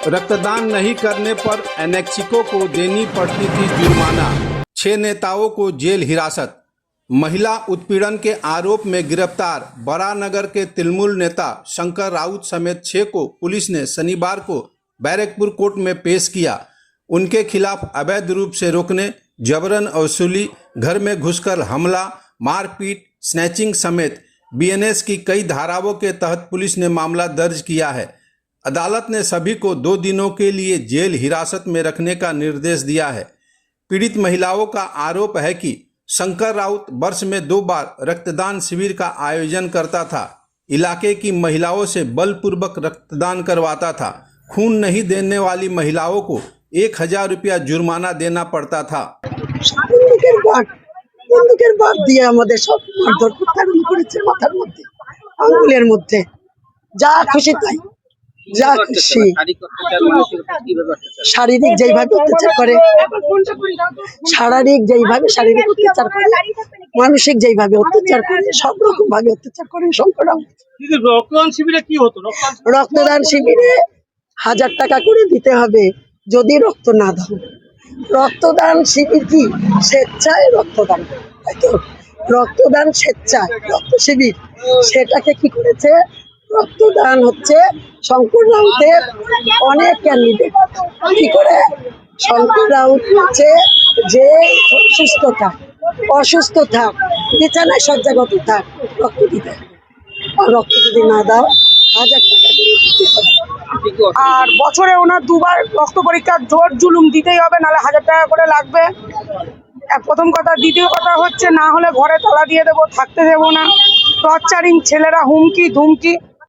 रक्तदान नहीं करने पर अनैच्छिकों को देनी पड़ती थी जुर्माना। 6 नेताओं को जेल हिरासत। महिला उत्पीड़न के आरोप में गिरफ्तार बरानगर के तृणमूल नेता शंकर राउत समेत 6 को पुलिस ने शनिवार को बैरकपुर कोर्ट में पेश किया। उनके खिलाफ अवैध रूप से रोकने, जबरन वसूली, घर में घुसकर हमला, मारपीट, स्नैचिंग समेत बीएनएस की कई धाराओं के तहत पुलिस ने मामला दर्ज किया है। अदालत ने सभी को 2 दिनों के लिए जेल हिरासत में रखने का निर्देश दिया है। पीड़ित महिलाओं का आरोप है कि शंकर राउत वर्ष में 2 बार रक्तदान शिविर का आयोजन करता था, इलाके की महिलाओं से बलपूर्वक रक्तदान करवाता था। खून नहीं देने वाली महिलाओं को 1000 रुपया जुर्माना देना पड़ता था। বন্দুকের বাদ দিয়ে আমাদের সব মারধর কুত্তাগুলি করেছে, মাথার মধ্যে, আঙ্গুলের মধ্যে, যা খুশি তাই, যা খুশি। শারীরিক যেইভাবে অত্যাচার করে, শারীরিক অত্যাচার করে, মানসিক যেইভাবে অত্যাচার করে, সব রকম ভাবে অত্যাচার করে শঙ্কর রাউত। রক্তদান শিবিরে কি হতো? রক্তদান শিবিরে 1000 টাকা করে দিতে হবে যদি রক্ত না দাও। রক্তদান শিবির কি স্বেচ্ছায় রক্তদান, তাই তো? রক্তদান স্বেচ্ছায় রক্ত শিবির, সেটাকে কি করেছে? রক্তদান হচ্ছে শঙ্কর রাউতের অনেক ক্যান্ডিডেট কি করে, শঙ্কর রাউত হচ্ছে যে অসুস্থ থাক, বিছানায় শয্যাগত থাক, রক্ত দিতে হবে। আর রক্ত যদি না দাও 1000 টাকা করে দিতে হবে। আর বছরে ওনার 2 বার রক্ত পরীক্ষার জোর জুলুম দিতেই হবে, নাহলে 1000 টাকা করে লাগবে। প্রথম কথা। দ্বিতীয় কথা হচ্ছে, না হলে ঘরে তালা দিয়ে দেবো, থাকতে দেবো না, টর্চারিং, ছেলেরা হুমকি ধুমকি।